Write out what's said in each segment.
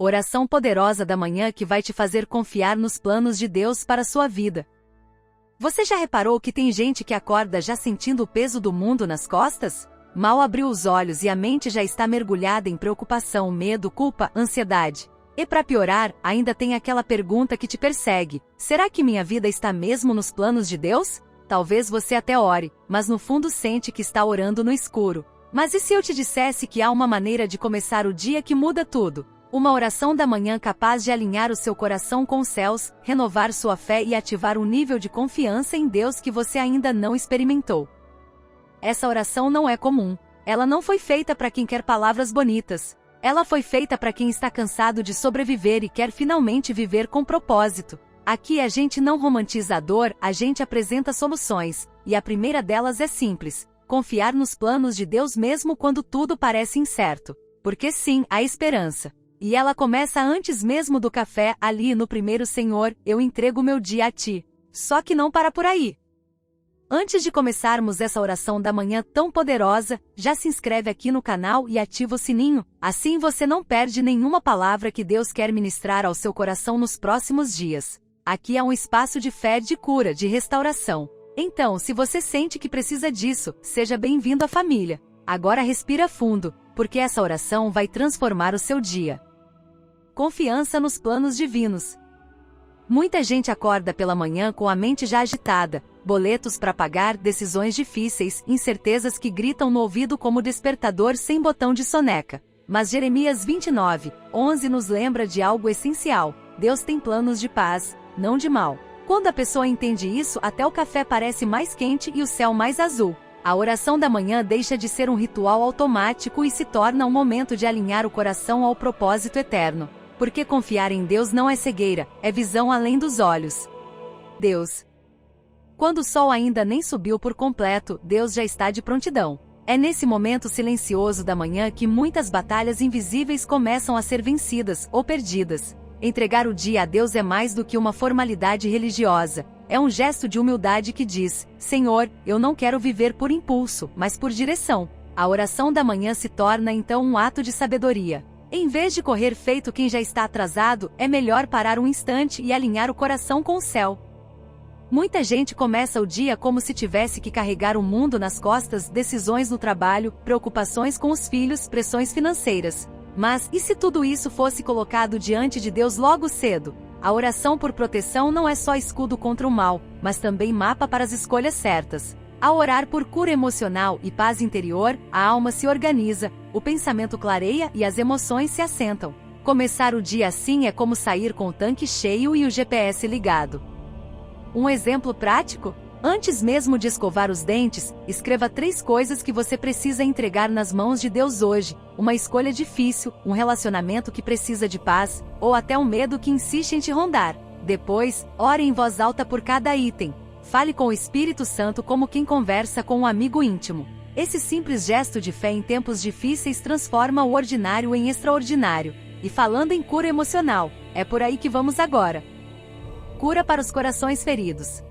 Oração poderosa da manhã que vai te fazer confiar nos planos de Deus para a sua vida. Você já reparou que tem gente que acorda já sentindo o peso do mundo nas costas? Mal abriu os olhos e a mente já está mergulhada em preocupação, medo, culpa, ansiedade. E para piorar, ainda tem aquela pergunta que te persegue: será que minha vida está mesmo nos planos de Deus? Talvez você até ore, mas no fundo sente que está orando no escuro. Mas e se eu te dissesse que há uma maneira de começar o dia que muda tudo? Uma oração da manhã capaz de alinhar o seu coração com os céus, renovar sua fé e ativar um nível de confiança em Deus que você ainda não experimentou. Essa oração não é comum. Ela não foi feita para quem quer palavras bonitas. Ela foi feita para quem está cansado de sobreviver e quer finalmente viver com propósito. Aqui a gente não romantiza a dor, a gente apresenta soluções, e a primeira delas é simples: confiar nos planos de Deus mesmo quando tudo parece incerto. Porque sim, há esperança. E ela começa antes mesmo do café, ali no primeiro: Senhor, eu entrego meu dia a Ti. Só que não para por aí. Antes de começarmos essa oração da manhã tão poderosa, já se inscreve aqui no canal e ativa o sininho, assim você não perde nenhuma palavra que Deus quer ministrar ao seu coração nos próximos dias. Aqui é um espaço de fé, de cura, de restauração. Então, se você sente que precisa disso, seja bem-vindo à família. Agora respira fundo, porque essa oração vai transformar o seu dia. Confiança nos planos divinos. Muita gente acorda pela manhã com a mente já agitada, boletos para pagar, decisões difíceis, incertezas que gritam no ouvido como despertador sem botão de soneca. Mas Jeremias 29:11 nos lembra de algo essencial: Deus tem planos de paz, não de mal. Quando a pessoa entende isso, até o café parece mais quente e o céu mais azul. A oração da manhã deixa de ser um ritual automático e se torna um momento de alinhar o coração ao propósito eterno. Porque confiar em Deus não é cegueira, é visão além dos olhos. Deus. Quando o sol ainda nem subiu por completo, Deus já está de prontidão. É nesse momento silencioso da manhã que muitas batalhas invisíveis começam a ser vencidas ou perdidas. Entregar o dia a Deus é mais do que uma formalidade religiosa. É um gesto de humildade que diz: Senhor, eu não quero viver por impulso, mas por direção. A oração da manhã se torna então um ato de sabedoria. Em vez de correr feito quem já está atrasado, é melhor parar um instante e alinhar o coração com o céu. Muita gente começa o dia como se tivesse que carregar o mundo nas costas, decisões no trabalho, preocupações com os filhos, pressões financeiras. Mas, e se tudo isso fosse colocado diante de Deus logo cedo? A oração por proteção não é só escudo contra o mal, mas também mapa para as escolhas certas. Ao orar por cura emocional e paz interior, a alma se organiza, o pensamento clareia e as emoções se assentam. Começar o dia assim é como sair com o tanque cheio e o GPS ligado. Um exemplo prático? Antes mesmo de escovar os dentes, escreva 3 coisas que você precisa entregar nas mãos de Deus hoje: uma escolha difícil, um relacionamento que precisa de paz, ou até um medo que insiste em te rondar. Depois, ore em voz alta por cada item. Fale com o Espírito Santo como quem conversa com um amigo íntimo. Esse simples gesto de fé em tempos difíceis transforma o ordinário em extraordinário. E falando em cura emocional, é por aí que vamos agora. Cura para os corações feridos.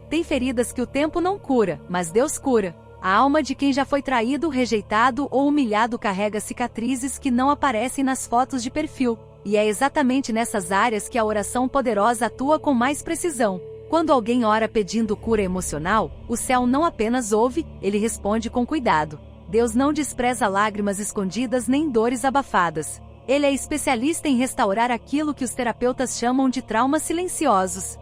Tem feridas que o tempo não cura, mas Deus cura. A alma de quem já foi traído, rejeitado ou humilhado carrega cicatrizes que não aparecem nas fotos de perfil. E é exatamente nessas áreas que a oração poderosa atua com mais precisão. Quando alguém ora pedindo cura emocional, o céu não apenas ouve, ele responde com cuidado. Deus não despreza lágrimas escondidas nem dores abafadas. Ele é especialista em restaurar aquilo que os terapeutas chamam de traumas silenciosos.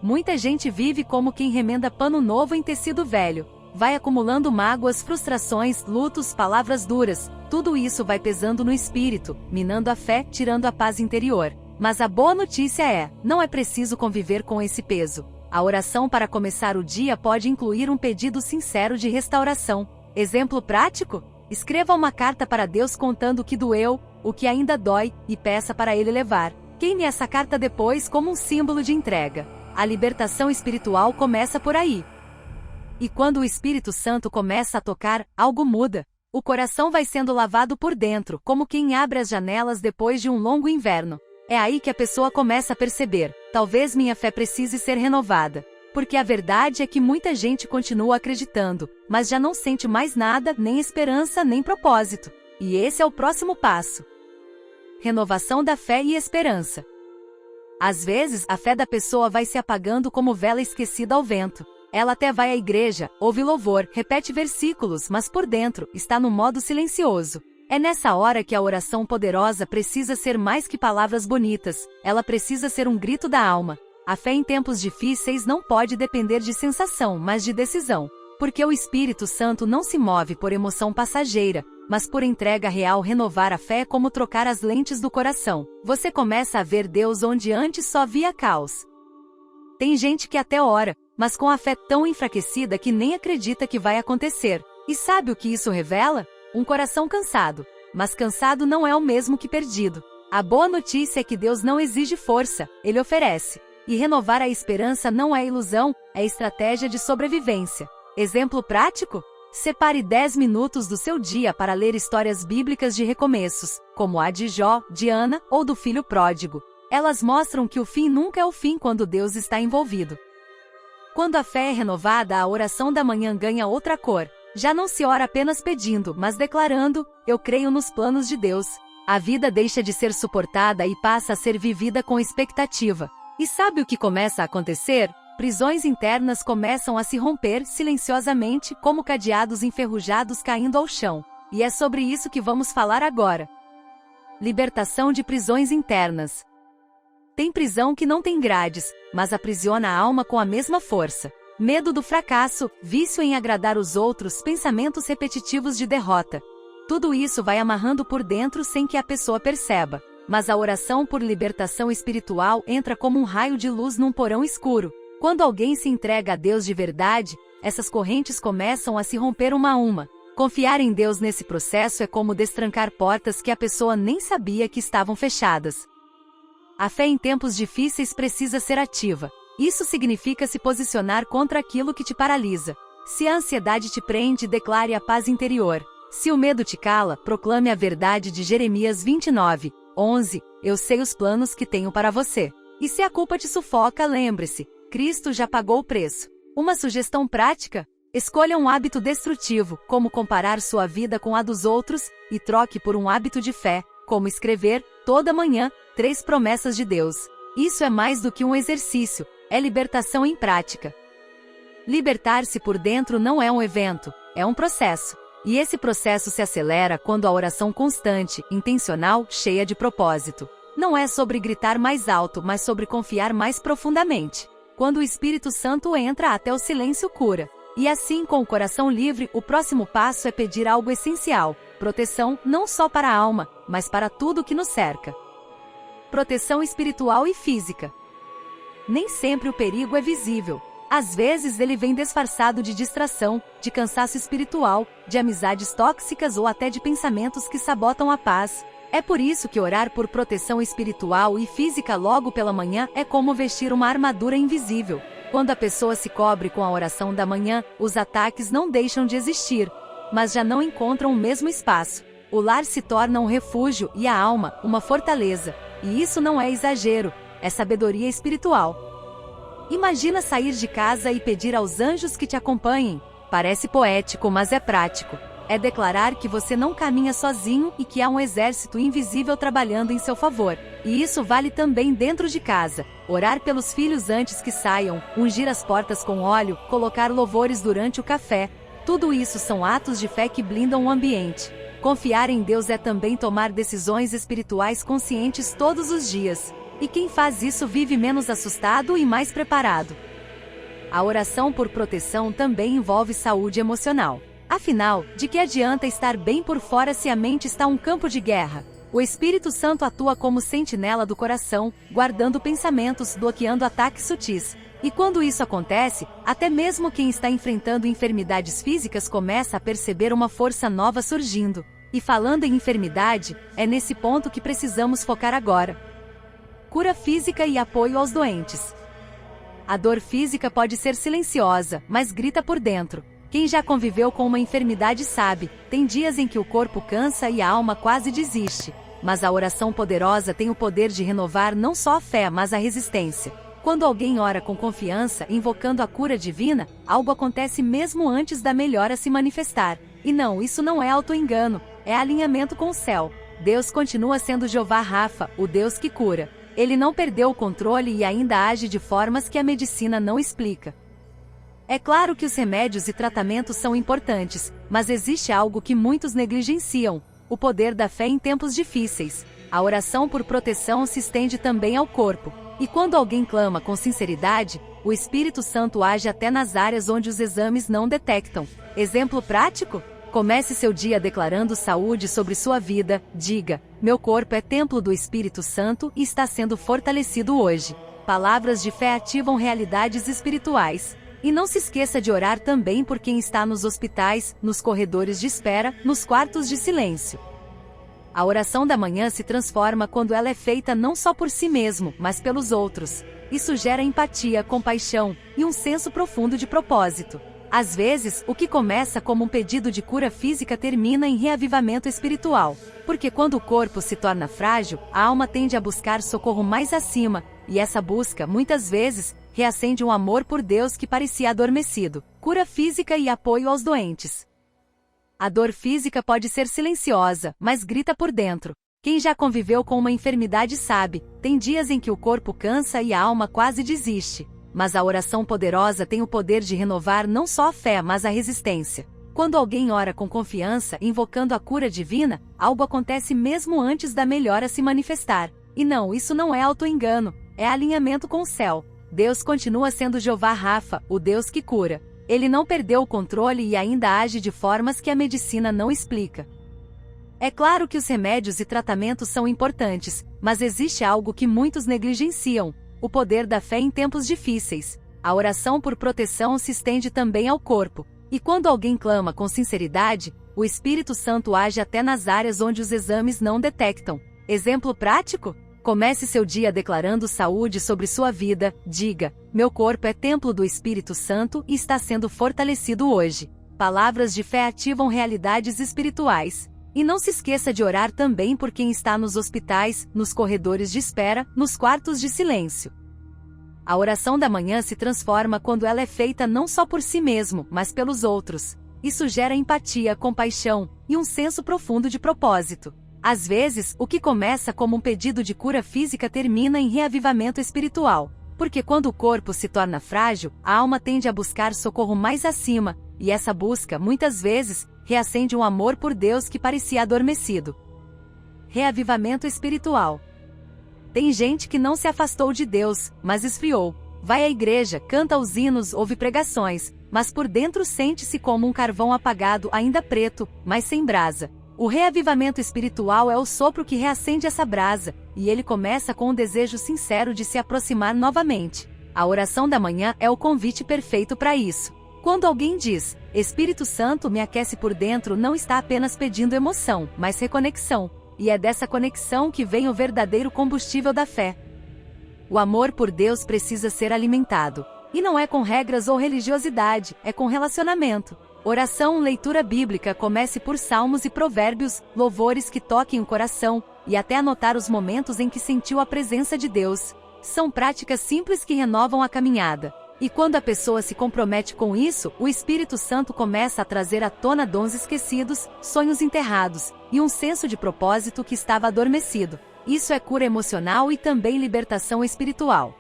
Muita gente vive como quem remenda pano novo em tecido velho. Vai acumulando mágoas, frustrações, lutos, palavras duras. Tudo isso vai pesando no espírito, minando a fé, tirando a paz interior. Mas a boa notícia é: não é preciso conviver com esse peso. A oração para começar o dia pode incluir um pedido sincero de restauração. Exemplo prático? Escreva uma carta para Deus contando o que doeu, o que ainda dói, e peça para Ele levar. Queime essa carta depois como um símbolo de entrega. A libertação espiritual começa por aí. E quando o Espírito Santo começa a tocar, algo muda. O coração vai sendo lavado por dentro, como quem abre as janelas depois de um longo inverno. É aí que a pessoa começa a perceber: talvez minha fé precise ser renovada. Porque a verdade é que muita gente continua acreditando, mas já não sente mais nada, nem esperança, nem propósito. E esse é o próximo passo. renovação da fé e esperança. Às vezes, a fé da pessoa vai se apagando como vela esquecida ao vento. Ela até vai à igreja, ouve louvor, repete versículos, mas por dentro, está no modo silencioso. É nessa hora que a oração poderosa precisa ser mais que palavras bonitas, ela precisa ser um grito da alma. A fé em tempos difíceis não pode depender de sensação, mas de decisão. Porque o Espírito Santo não se move por emoção passageira, mas por entrega real. Renovar a fé é como trocar as lentes do coração. Você começa a ver Deus onde antes só via caos. Tem gente que até ora, mas com a fé tão enfraquecida que nem acredita que vai acontecer. E sabe o que isso revela? Um coração cansado. Mas cansado não é o mesmo que perdido. A boa notícia é que Deus não exige força, Ele oferece. E renovar a esperança não é ilusão, é estratégia de sobrevivência. Exemplo prático? Separe 10 minutos do seu dia para ler histórias bíblicas de recomeços, como a de Jó, de Ana ou do filho pródigo. Elas mostram que o fim nunca é o fim quando Deus está envolvido. Quando a fé é renovada, a oração da manhã ganha outra cor. Já não se ora apenas pedindo, mas declarando: eu creio nos planos de Deus. A vida deixa de ser suportada e passa a ser vivida com expectativa. E sabe o que começa a acontecer? Prisões internas começam a se romper silenciosamente, como cadeados enferrujados caindo ao chão. E é sobre isso que vamos falar agora. Libertação de prisões internas. Tem prisão que não tem grades, mas aprisiona a alma com a mesma força. Medo do fracasso, vício em agradar os outros, pensamentos repetitivos de derrota. Tudo isso vai amarrando por dentro sem que a pessoa perceba. Mas a oração por libertação espiritual entra como um raio de luz num porão escuro. Quando alguém se entrega a Deus de verdade, essas correntes começam a se romper uma a uma. Confiar em Deus nesse processo é como destrancar portas que a pessoa nem sabia que estavam fechadas. A fé em tempos difíceis precisa ser ativa. Isso significa se posicionar contra aquilo que te paralisa. Se a ansiedade te prende, declare a paz interior. Se o medo te cala, proclame a verdade de Jeremias 29:11. Eu sei os planos que tenho para você. E se a culpa te sufoca, lembre-se, Cristo já pagou o preço. Uma sugestão prática? Escolha um hábito destrutivo, como comparar sua vida com a dos outros, e troque por um hábito de fé, como escrever, toda manhã, 3 promessas de Deus. Isso é mais do que um exercício, é libertação em prática. Libertar-se por dentro não é um evento, é um processo. E esse processo se acelera quando a oração constante, intencional, cheia de propósito. Não é sobre gritar mais alto, mas sobre confiar mais profundamente. Quando o Espírito Santo entra, até o silêncio cura. E assim, com o coração livre, o próximo passo é pedir algo essencial: proteção, não só para a alma, mas para tudo que nos cerca. Proteção espiritual e física. Nem sempre o perigo é visível. Às vezes ele vem disfarçado de distração, de cansaço espiritual, de amizades tóxicas ou até de pensamentos que sabotam a paz. É por isso que orar por proteção espiritual e física logo pela manhã é como vestir uma armadura invisível. Quando a pessoa se cobre com a oração da manhã, os ataques não deixam de existir, mas já não encontram o mesmo espaço. O lar se torna um refúgio e a alma, uma fortaleza. E isso não é exagero, é sabedoria espiritual. Imagina sair de casa e pedir aos anjos que te acompanhem. Parece poético, mas é prático. É declarar que você não caminha sozinho e que há um exército invisível trabalhando em seu favor. E isso vale também dentro de casa. Orar pelos filhos antes que saiam, ungir as portas com óleo, colocar louvores durante o café. Tudo isso são atos de fé que blindam o ambiente. Confiar em Deus é também tomar decisões espirituais conscientes todos os dias. E quem faz isso vive menos assustado e mais preparado. A oração por proteção também envolve saúde emocional. Afinal, de que adianta estar bem por fora se a mente está um campo de guerra? O Espírito Santo atua como sentinela do coração, guardando pensamentos, bloqueando ataques sutis. E quando isso acontece, até mesmo quem está enfrentando enfermidades físicas começa a perceber uma força nova surgindo. E falando em enfermidade, é nesse ponto que precisamos focar agora. Cura física e apoio aos doentes. A dor física pode ser silenciosa, mas grita por dentro. Quem já conviveu com uma enfermidade sabe, tem dias em que o corpo cansa e a alma quase desiste. Mas a oração poderosa tem o poder de renovar não só a fé, mas a resistência. Quando alguém ora com confiança, invocando a cura divina, algo acontece mesmo antes da melhora se manifestar. E não, isso não é auto-engano, é alinhamento com o céu. Deus continua sendo Jeová Rafa, o Deus que cura. Ele não perdeu o controle e ainda age de formas que a medicina não explica. É claro que os remédios e tratamentos são importantes, mas existe algo que muitos negligenciam: o poder da fé em tempos difíceis. A oração por proteção se estende também ao corpo. E quando alguém clama com sinceridade, o Espírito Santo age até nas áreas onde os exames não detectam. Exemplo prático? Comece seu dia declarando saúde sobre sua vida. Diga: meu corpo é templo do Espírito Santo e está sendo fortalecido hoje. Palavras de fé ativam realidades espirituais. E não se esqueça de orar também por quem está nos hospitais, nos corredores de espera, nos quartos de silêncio. A oração da manhã se transforma quando ela é feita não só por si mesmo, mas pelos outros. Isso gera empatia, compaixão e um senso profundo de propósito. Às vezes, o que começa como um pedido de cura física termina em reavivamento espiritual. Porque quando o corpo se torna frágil, a alma tende a buscar socorro mais acima, e essa busca, muitas vezes, reacende um amor por Deus que parecia adormecido. Cura física e apoio aos doentes. A dor física pode ser silenciosa, mas grita por dentro. Quem já conviveu com uma enfermidade sabe, tem dias em que o corpo cansa e a alma quase desiste. Mas a oração poderosa tem o poder de renovar não só a fé, mas a resistência. Quando alguém ora com confiança, invocando a cura divina, algo acontece mesmo antes da melhora se manifestar. E não, isso não é auto-engano, é alinhamento com o céu. Deus continua sendo Jeová Rafa, o Deus que cura. Ele não perdeu o controle e ainda age de formas que a medicina não explica. É claro que os remédios e tratamentos são importantes, mas existe algo que muitos negligenciam: o poder da fé em tempos difíceis. A oração por proteção se estende também ao corpo. E quando alguém clama com sinceridade, o Espírito Santo age até nas áreas onde os exames não detectam. Exemplo prático? Comece seu dia declarando saúde sobre sua vida. Diga: meu corpo é templo do Espírito Santo e está sendo fortalecido hoje. Palavras de fé ativam realidades espirituais. E não se esqueça de orar também por quem está nos hospitais, nos corredores de espera, nos quartos de silêncio. A oração da manhã se transforma quando ela é feita não só por si mesmo, mas pelos outros. Isso gera empatia, compaixão e um senso profundo de propósito. Às vezes, o que começa como um pedido de cura física termina em reavivamento espiritual. Porque quando o corpo se torna frágil, a alma tende a buscar socorro mais acima, e essa busca, muitas vezes, reacende um amor por Deus que parecia adormecido. Reavivamento espiritual. Tem gente que não se afastou de Deus, mas esfriou. Vai à igreja, canta os hinos, ouve pregações, mas por dentro sente-se como um carvão apagado, ainda preto, mas sem brasa. O reavivamento espiritual é o sopro que reacende essa brasa, e ele começa com um desejo sincero de se aproximar novamente. A oração da manhã é o convite perfeito para isso. Quando alguém diz: Espírito Santo me aquece por dentro, não está apenas pedindo emoção, mas reconexão. E é dessa conexão que vem o verdadeiro combustível da fé. O amor por Deus precisa ser alimentado. E não é com regras ou religiosidade, é com relacionamento. Oração, leitura bíblica, comece por salmos e provérbios, louvores que toquem o coração, e até anotar os momentos em que sentiu a presença de Deus. São práticas simples que renovam a caminhada. E quando a pessoa se compromete com isso, o Espírito Santo começa a trazer à tona dons esquecidos, sonhos enterrados, e um senso de propósito que estava adormecido. Isso é cura emocional e também libertação espiritual.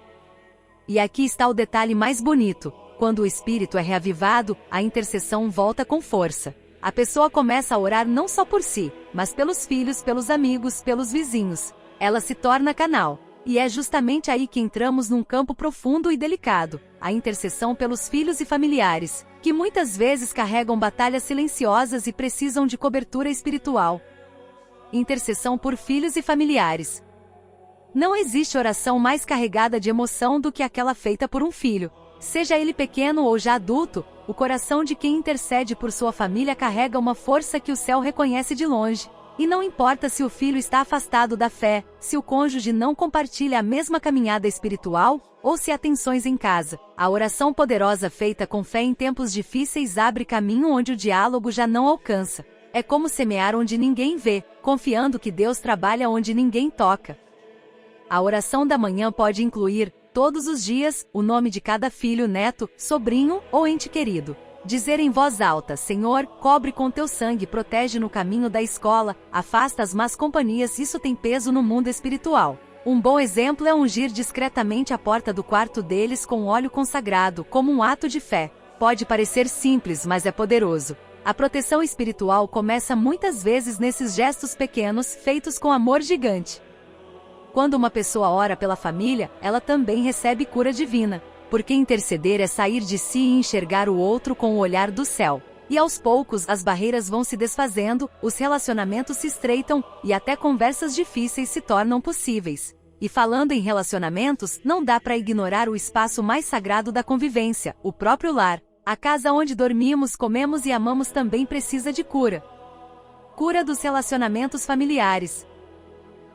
E aqui está o detalhe mais bonito: quando o espírito é reavivado, a intercessão volta com força. A pessoa começa a orar não só por si, mas pelos filhos, pelos amigos, pelos vizinhos. Ela se torna canal. E é justamente aí que entramos num campo profundo e delicado: a intercessão pelos filhos e familiares, que muitas vezes carregam batalhas silenciosas e precisam de cobertura espiritual. Intercessão por filhos e familiares. Não existe oração mais carregada de emoção do que aquela feita por um filho. Seja ele pequeno ou já adulto, o coração de quem intercede por sua família carrega uma força que o céu reconhece de longe. E não importa se o filho está afastado da fé, se o cônjuge não compartilha a mesma caminhada espiritual, ou se há tensões em casa, a oração poderosa feita com fé em tempos difíceis abre caminho onde o diálogo já não alcança. É como semear onde ninguém vê, confiando que Deus trabalha onde ninguém toca. A oração da manhã pode incluir, todos os dias, o nome de cada filho, neto, sobrinho ou ente querido. Dizer em voz alta: Senhor, cobre com teu sangue, protege no caminho da escola, afasta as más companhias. Isso tem peso no mundo espiritual. Um bom exemplo é ungir discretamente a porta do quarto deles com óleo consagrado, como um ato de fé. Pode parecer simples, mas é poderoso. A proteção espiritual começa muitas vezes nesses gestos pequenos, feitos com amor gigante. Quando uma pessoa ora pela família, ela também recebe cura divina. Porque interceder é sair de si e enxergar o outro com o olhar do céu. E aos poucos as barreiras vão se desfazendo, os relacionamentos se estreitam, e até conversas difíceis se tornam possíveis. E falando em relacionamentos, não dá para ignorar o espaço mais sagrado da convivência, o próprio lar. A casa onde dormimos, comemos e amamos também precisa de cura. Cura dos relacionamentos familiares.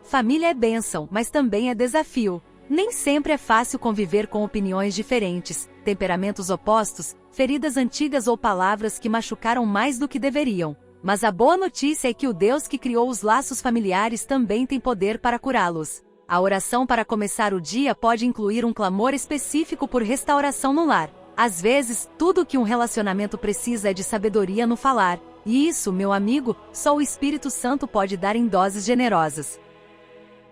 Família é bênção, mas também é desafio. Nem sempre é fácil conviver com opiniões diferentes, temperamentos opostos, feridas antigas ou palavras que machucaram mais do que deveriam. Mas a boa notícia é que o Deus que criou os laços familiares também tem poder para curá-los. A oração para começar o dia pode incluir um clamor específico por restauração no lar. Às vezes, tudo o que um relacionamento precisa é de sabedoria no falar. E isso, meu amigo, só o Espírito Santo pode dar em doses generosas.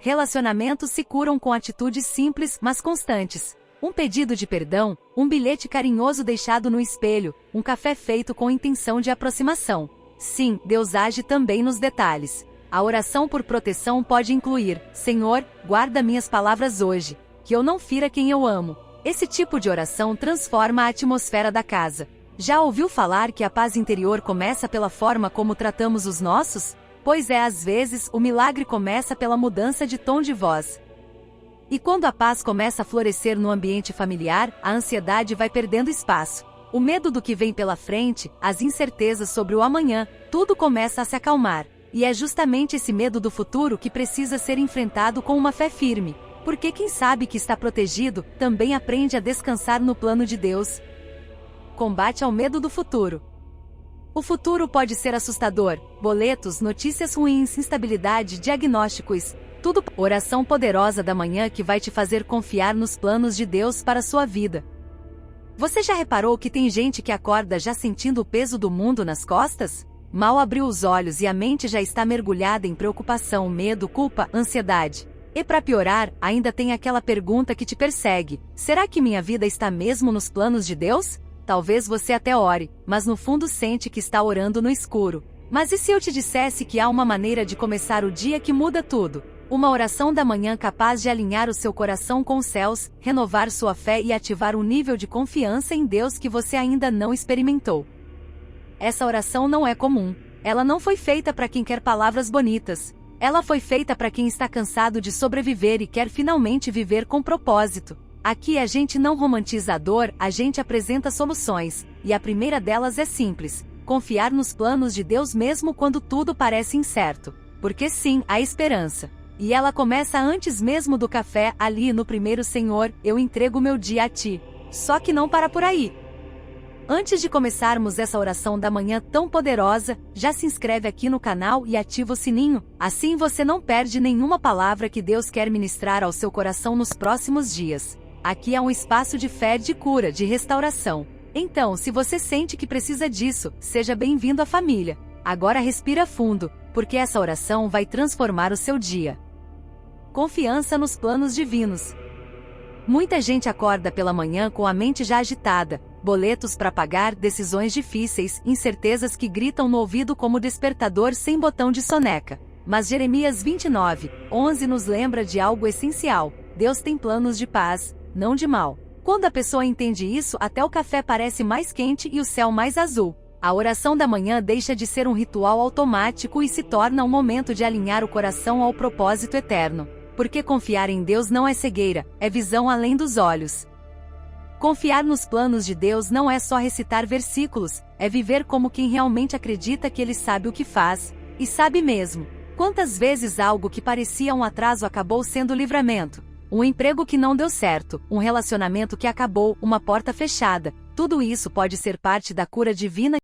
Relacionamentos se curam com atitudes simples, mas constantes. Um pedido de perdão, um bilhete carinhoso deixado no espelho, um café feito com intenção de aproximação. Sim, Deus age também nos detalhes. A oração por proteção pode incluir: Senhor, guarda minhas palavras hoje, que eu não fira quem eu amo. Esse tipo de oração transforma a atmosfera da casa. Já ouviu falar que a paz interior começa pela forma como tratamos os nossos? Pois é, às vezes, o milagre começa pela mudança de tom de voz. E quando a paz começa a florescer no ambiente familiar, a ansiedade vai perdendo espaço. O medo do que vem pela frente, as incertezas sobre o amanhã, tudo começa a se acalmar. E é justamente esse medo do futuro que precisa ser enfrentado com uma fé firme. Porque quem sabe que está protegido, também aprende a descansar no plano de Deus. Combate ao medo do futuro. O futuro pode ser assustador: boletos, notícias ruins, instabilidade, diagnósticos, tudo. Oração poderosa da manhã que vai te fazer confiar nos planos de Deus para a sua vida. Você já reparou que tem gente que acorda já sentindo o peso do mundo nas costas? Mal abriu os olhos e a mente já está mergulhada em preocupação, medo, culpa, ansiedade. E para piorar, ainda tem aquela pergunta que te persegue: será que minha vida está mesmo nos planos de Deus? Talvez você até ore, mas no fundo sente que está orando no escuro. Mas e se eu te dissesse que há uma maneira de começar o dia que muda tudo? Uma oração da manhã capaz de alinhar o seu coração com os céus, renovar sua fé e ativar um nível de confiança em Deus que você ainda não experimentou. Essa oração não é comum. Ela não foi feita para quem quer palavras bonitas. Ela foi feita para quem está cansado de sobreviver e quer finalmente viver com propósito. Aqui a gente não romantiza a dor, a gente apresenta soluções, e a primeira delas é simples: confiar nos planos de Deus mesmo quando tudo parece incerto. Porque sim, há esperança. E ela começa antes mesmo do café, ali no primeiro: Senhor, eu entrego meu dia a Ti. Só que não para por aí. Antes de começarmos essa oração da manhã tão poderosa, já se inscreve aqui no canal e ativa o sininho, assim você não perde nenhuma palavra que Deus quer ministrar ao seu coração nos próximos dias. Aqui é um espaço de fé, de cura, de restauração. Então, se você sente que precisa disso, seja bem-vindo à família. Agora respira fundo, porque essa oração vai transformar o seu dia. Confiança nos planos divinos. Muita gente acorda pela manhã com a mente já agitada, boletos para pagar, decisões difíceis, incertezas que gritam no ouvido como despertador sem botão de soneca. Mas Jeremias 29:11 nos lembra de algo essencial: Deus tem planos de paz, não de mal. Quando a pessoa entende isso, até o café parece mais quente e o céu mais azul. A oração da manhã deixa de ser um ritual automático e se torna um momento de alinhar o coração ao propósito eterno. Porque confiar em Deus não é cegueira, é visão além dos olhos. Confiar nos planos de Deus não é só recitar versículos, é viver como quem realmente acredita que Ele sabe o que faz, e sabe mesmo. Quantas vezes algo que parecia um atraso acabou sendo livramento? Um emprego que não deu certo, um relacionamento que acabou, uma porta fechada. Tudo isso pode ser parte da cura divina